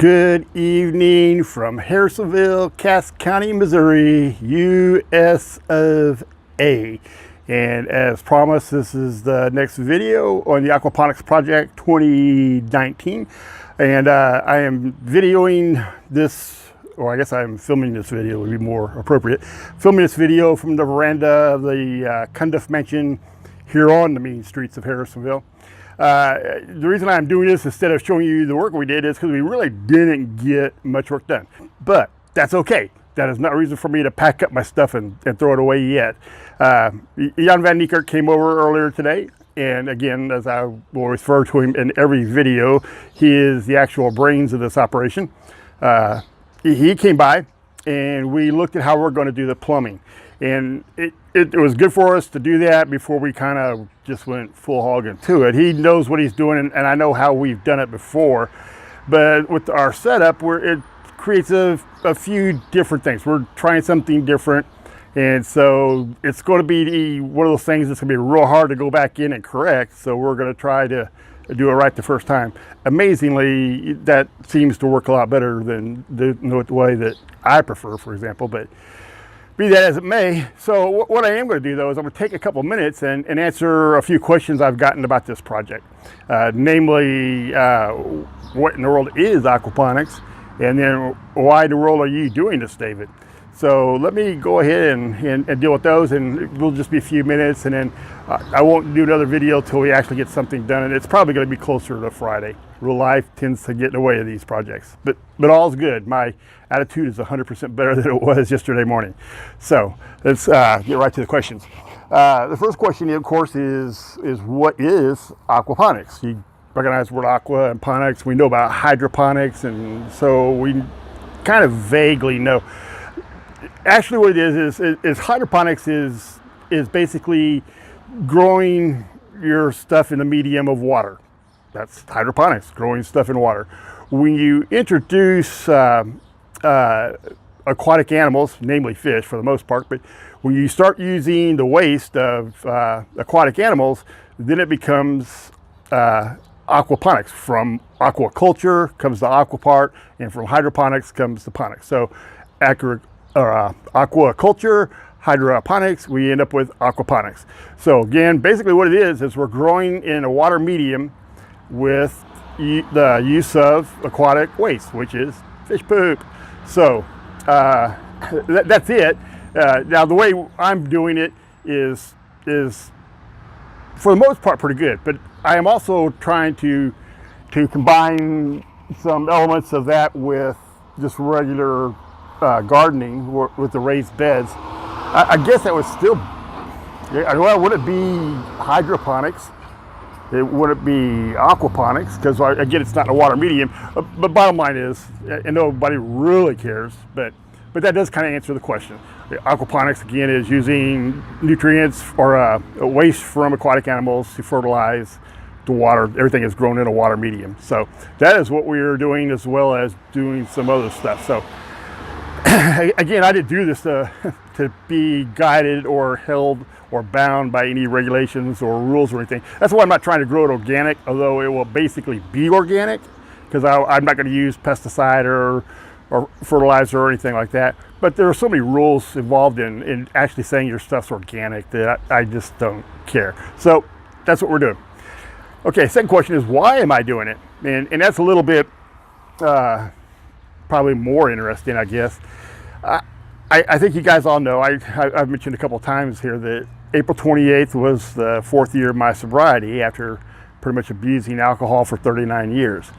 Good evening from Harrisonville, Cass County, Missouri, US of A. And as promised, this is the next video on the Aquaponics Project 2019. And I am videoing this, or I guess I'm filming this video would be more appropriate. Filming this video from the veranda of the Cundiff Mansion here on the main streets of Harrisonville. The reason I'm doing this instead of showing you the work we did is because we really didn't get much work done. But that's okay. That is not a reason for me to pack up my stuff and throw it away yet. Jan van Niekerk came over earlier today. And again, as I will refer to him in every video, he is the actual brains of this operation. He came by and we looked at how we're going to do the plumbing. And it was good for us to do that before we kind of just went full hog into it. He knows what he's doing, and I know how we've done it before. But with our setup, it creates a few different things. We're trying something different. And so it's going to be one of those things that's going to be real hard to go back in and correct. So we're going to try to do it right the first time. Amazingly, that seems to work a lot better than the way that I prefer, for example. But be that as it may, so what I am going to do though is I'm going to take a couple minutes and answer a few questions I've gotten about this project. Namely, what in the world is aquaponics? And then why in the world are you doing this, David? So let me go ahead and deal with those, and it will just be a few minutes, and then I won't do another video till we actually get something done, and it's probably going to be closer to Friday. Real life tends to get in the way of these projects, but all's good. My attitude is 100% better than it was yesterday morning. So let's get right to the questions. The first question, of course, is what is aquaponics? You recognize the word aqua and ponics. We know about hydroponics, and so we kind of vaguely know. Actually, what it is hydroponics is basically growing your stuff in the medium of water. That's hydroponics, growing stuff in water. When you introduce aquatic animals, namely fish for the most part, but when you start using the waste of aquatic animals, then it becomes aquaponics. From aquaculture comes the aqua part, and from hydroponics comes the ponics. So aquaculture, hydroponics, we end up with aquaponics. So again, basically what it is we're growing in a water medium with the use of aquatic waste, which is fish poop. So that's it. Now the way I'm doing it is for the most part pretty good, but I am also trying to combine some elements of that with just regular gardening with the raised beds. I guess that would still, well, would it be hydroponics? Would it be aquaponics? Because again, it's not in a water medium. But bottom line is, and nobody really cares, but that does kind of answer the question. The aquaponics again is using nutrients or waste from aquatic animals to fertilize the water. Everything is grown in a water medium. So that is what we are doing, as well as doing some other stuff. So again, I didn't do this to be guided or held or bound by any regulations or rules or anything. That's why I'm not trying to grow it organic, although it will basically be organic, because I'm not going to use pesticide or fertilizer or anything like that. But there are so many rules involved in actually saying your stuff's organic that I just don't care. So that's what we're doing. Okay, second question is, why am I doing it? And that's a little bit probably more interesting, I guess. I think you guys all know, I've mentioned a couple of times here that April 28th was the 4th year of my sobriety after pretty much abusing alcohol for 39 years.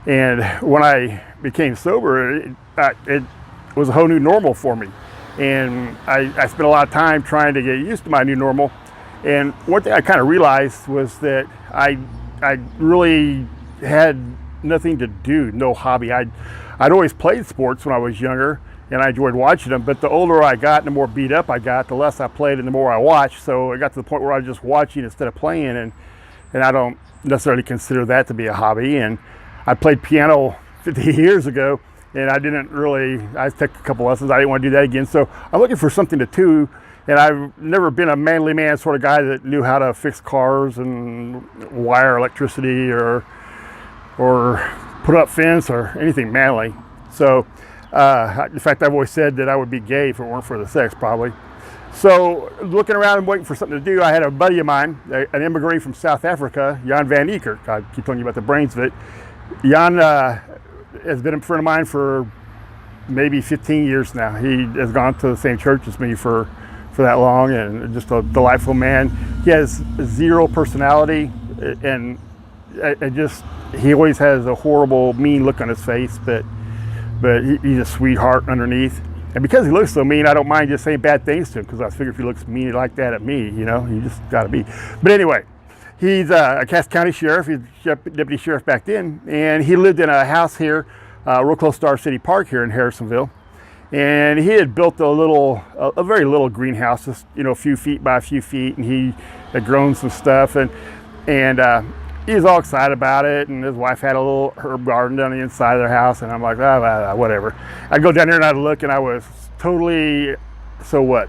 And when I became sober, it was a whole new normal for me. And I spent a lot of time trying to get used to my new normal. And one thing I kind of realized was that I really had nothing to do, no hobby. I'd always played sports when I was younger, and I enjoyed watching them, but the older I got and the more beat up I got, the less I played and the more I watched. So I got to the point where I was just watching instead of playing, and I don't necessarily consider that to be a hobby. And I played piano 50 years ago, and I took a couple lessons. I didn't want to do that again. So I'm looking for something to do, and I've never been a manly man sort of guy that knew how to fix cars and wire electricity or put up fence or anything manly. So, in fact, I've always said that I would be gay if it weren't for the sex, probably. So, looking around and waiting for something to do, I had a buddy of mine, an immigrant from South Africa, Jan van Eekert. I keep telling you about the brains of it. Jan has been a friend of mine for maybe 15 years now. He has gone to the same church as me for that long, and just a delightful man. He has zero personality, and he always has a horrible, mean look on his face, but he's a sweetheart underneath. And because he looks so mean, I don't mind just saying bad things to him, because I figure if he looks mean like that at me, you know, you just got to be. But anyway, he's a Cass County sheriff. He's deputy sheriff back then, and he lived in a house here, real close to our city park here in Harrisonville. And he had built a very little greenhouse, just, you know, a few feet by a few feet, and he had grown some stuff, and he was all excited about it. And his wife had a little herb garden down the inside of their house, and I'm like, whatever. I'd go down there and I'd look, and I was totally, so what?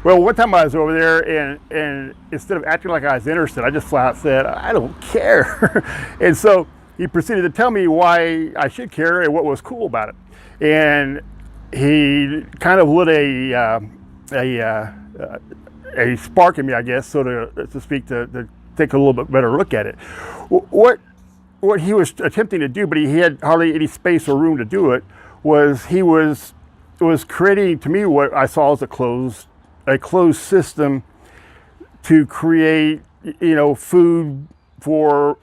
Well, one time I was over there, and instead of acting like I was interested, I just flat out said, I don't care. And so he proceeded to tell me why I should care and what was cool about it. And he kind of lit a spark in me, I guess, so to speak, to take a little bit better look at it. What he was attempting to do, but he had hardly any space or room to do it, was he was creating, to me, what I saw as a closed system to create, you know, food for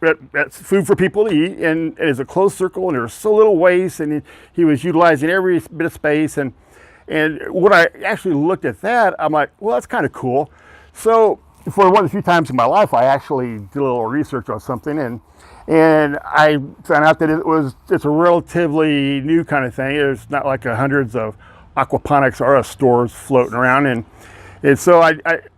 people to eat, and it's a closed circle, and there's so little waste, and he was utilizing every bit of space. And when I actually looked at that, I'm like, well, that's kind of cool. So for one of the few times in my life, I actually did a little research on something, and I found out that it's a relatively new kind of thing. There's not like hundreds of aquaponics RS stores floating around, and so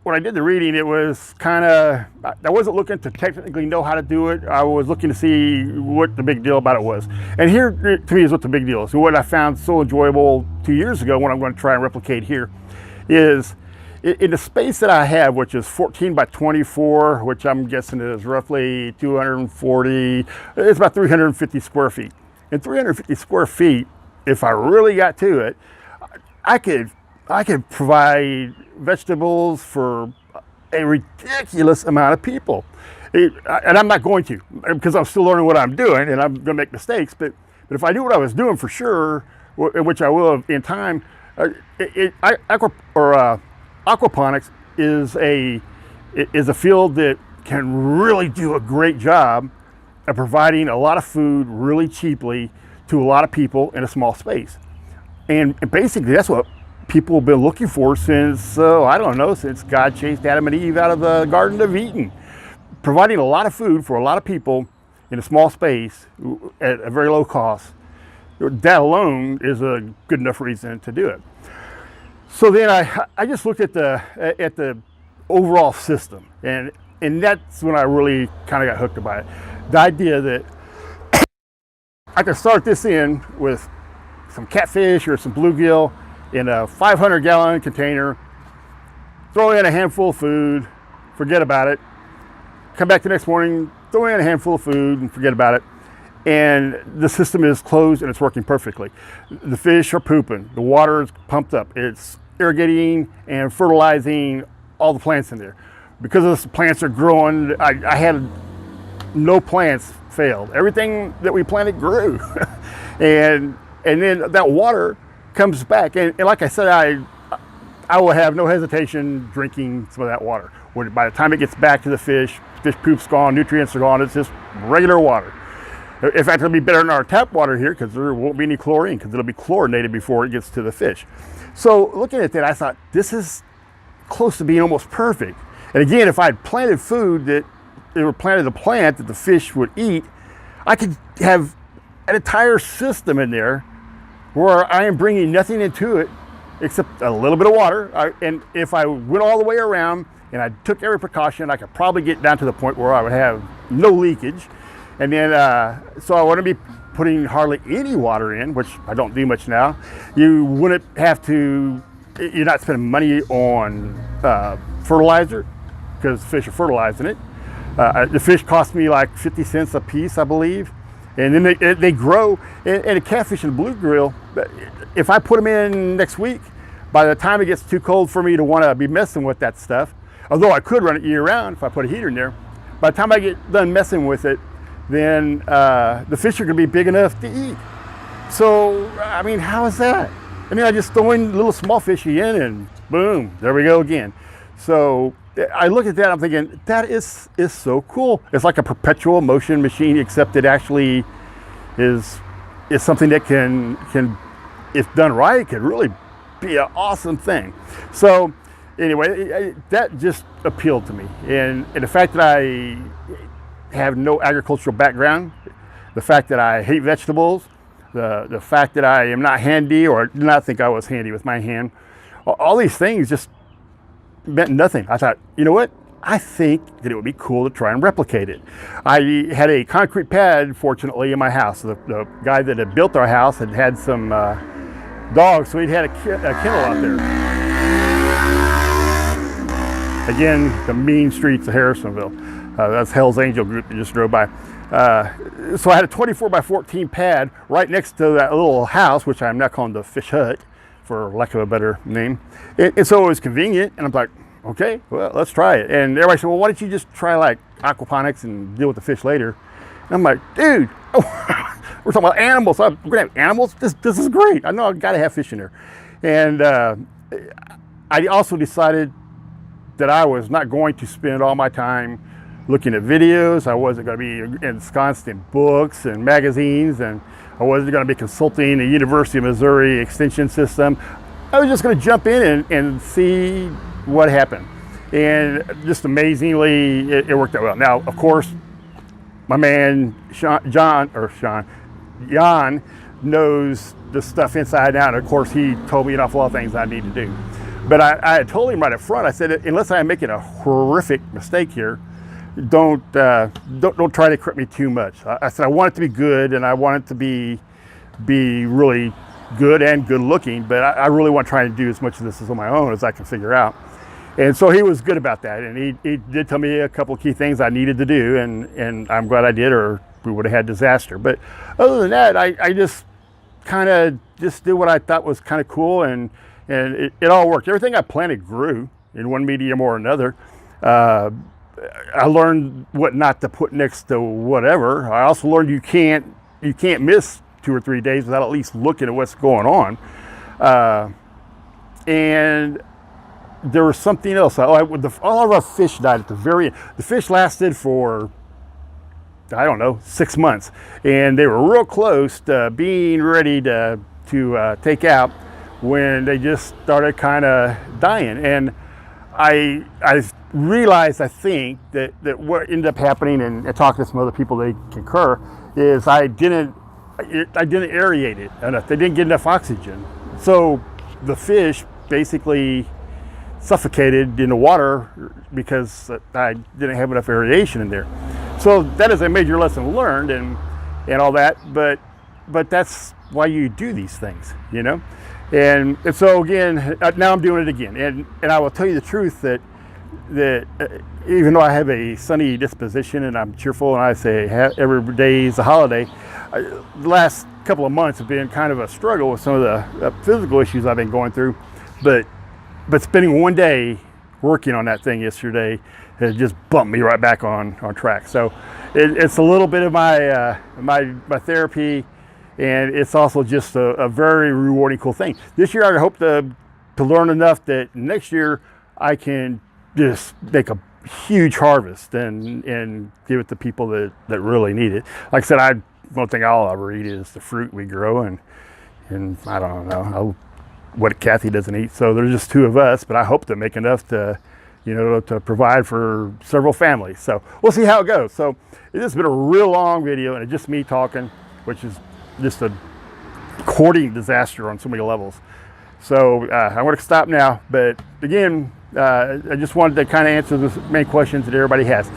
when I did the reading, it was kind of, I wasn't looking to technically know how to do it. I was looking to see what the big deal about it was. And here, to me, is what the big deal is. And what I found so enjoyable 2 years ago, what I'm going to try and replicate here, is in the space that I have, which is 14 by 24, which I'm guessing is roughly 240, it's about 350 square feet. And 350 square feet, if I really got to it, I could provide vegetables for a ridiculous amount of people. And I'm not going to, because I'm still learning what I'm doing, and I'm going to make mistakes. But if I knew what I was doing for sure, which I will in time, aquaponics is a field that can really do a great job of providing a lot of food really cheaply to a lot of people in a small space. And basically, that's what people have been looking for since, I don't know, since God chased Adam and Eve out of the Garden of Eden. Providing a lot of food for a lot of people in a small space at a very low cost, that alone is a good enough reason to do it. So then I just looked at the overall system, and that's when I really kind of got hooked by it. The idea that I could start this in with some catfish or some bluegill in a 500-gallon container, throw in a handful of food, forget about it, come back the next morning, throw in a handful of food and forget about it. And the system is closed and it's working perfectly. The fish are pooping, the water is pumped up, it's irrigating and fertilizing all the plants in there. Because the plants are growing, I had no plants failed. Everything that we planted grew. and then that water comes back, and like I said, I will have no hesitation drinking some of that water. By the time it gets back to the fish poop's gone, nutrients are gone, it's just regular water. In fact, it'll be better than our tap water here, because there won't be any chlorine, because it'll be chlorinated before it gets to the fish. So looking at that, I thought, this is close to being almost perfect. And again, if I had planted food that they were planted a plant that the fish would eat, I could have an entire system in there where I am bringing nothing into it except a little bit of water. And if I went all the way around and I took every precaution, I could probably get down to the point where I would have no leakage. And then, so I wouldn't be putting hardly any water in, which I don't do much now. You wouldn't have to, you're not spending money on fertilizer, because fish are fertilizing it. The fish cost me like 50 cents a piece, I believe. and then they grow. And a catfish and bluegill, if I put them in next week, by the time it gets too cold for me to want to be messing with that stuff, although I could run it year round if I put a heater in there, by the time I get done messing with it, then the fish are going to be big enough to eat. So, I mean, how is that? I mean, I just throw in little small fishy in and boom, there we go again. So I look at that, I'm thinking, that is so cool. It's like a perpetual motion machine, except it actually is something that can, if done right, could really be an awesome thing. So anyway, that just appealed to me. And the fact that I have no agricultural background, the fact that I hate vegetables, the fact that I am not handy, or did not think I was handy with my hand, all these things just meant nothing. I thought, you know what? I think that it would be cool to try and replicate it. I had a concrete pad, fortunately, in my house. The guy that had built our house had some dogs, so he'd had a kennel out there. Again, the mean streets of Harrisonville. That's Hell's Angel group that just drove by. So I had a 24 by 14 pad right next to that little house, which I'm now calling the fish hut, for lack of a better name. And so it was convenient, and I'm like, okay, well, let's try it. And everybody said, well, why don't you just try like aquaponics and deal with the fish later? And I'm like, dude, we're talking about animals. We're gonna have animals? This is great. I know I gotta have fish in there. And I also decided that I was not going to spend all my time looking at videos. I wasn't going to be ensconced in books and magazines, and I wasn't going to be consulting the University of Missouri extension system. I was just going to jump in and see what happened. And just amazingly, it worked out well. Now, of course, my man Jan knows the stuff inside out. And of course, he told me an awful lot of things I need to do. But I had told him right up front, I said, unless I'm making a horrific mistake here, don't try to correct me too much. I said I want it to be good, and I want it to be really good and good looking, but I really want to try and do as much of this as on my own as I can figure out. And so he was good about that, and he did tell me a couple of key things I needed to do, and I'm glad I did, or we would have had disaster. But other than that, I just kind of just did what I thought was kind of cool, and it all worked. Everything I planted grew in one medium or another. I learned what not to put next to whatever. I also learned you can't miss 2 or 3 days without at least looking at what's going on. And there was something else. All of our fish died at the very end. The fish lasted for, I don't know, 6 months, and they were real close to being ready to take out when they just started kind of dying. And I realized, I think, that what ended up happening, and talking to some other people, they concur, is I didn't aerate it enough. They didn't get enough oxygen. So the fish basically suffocated in the water because I didn't have enough aeration in there. So that is a major lesson learned, and all that, but that's why you do these things, you know? And so again, now I'm doing it again. And I will tell you the truth that even though I have a sunny disposition and I'm cheerful and I say every day is a holiday, the last couple of months have been kind of a struggle with some of the physical issues I've been going through. But spending one day working on that thing yesterday has just bumped me right back on track. So it's a little bit of my therapy. And it's also just a very rewarding, cool thing. This year, I hope to learn enough that next year I can just make a huge harvest and give it to people that really need it. Like I said, one thing I'll ever eat is the fruit we grow, and I don't know what Kathy doesn't eat. So there's just 2 of us, but I hope to make enough to provide for several families. So we'll see how it goes. So it's just been a real long video, and it's just me talking, which is just a courting disaster on so many levels. So I'm going to stop now, but again, I just wanted to kind of answer the main questions that everybody has.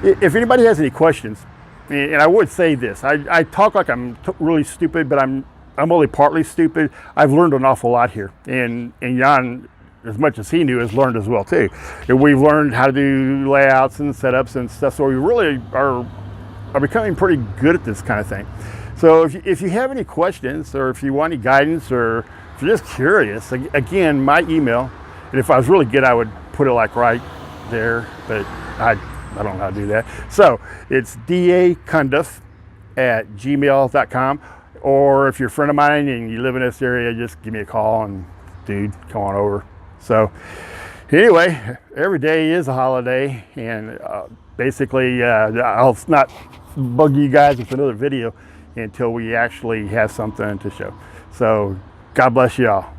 If anybody has any questions, and I would say this, I talk like I'm really stupid, but I'm only partly stupid. I've learned an awful lot here, and Jan, as much as he knew, has learned as well too. And we've learned how to do layouts and setups and stuff, so we really are are becoming pretty good at this kind of thing. So if you have any questions, or if you want any guidance, or if you're just curious, again, my email, and if I was really good, I would put it like right there, but I don't know how to do that. So it's dacundiff@gmail.com, or if you're a friend of mine and you live in this area, just give me a call and dude, come on over. So anyway, every day is a holiday, and basically I'll not bug you guys with another video until we actually have something to show. So God bless you all.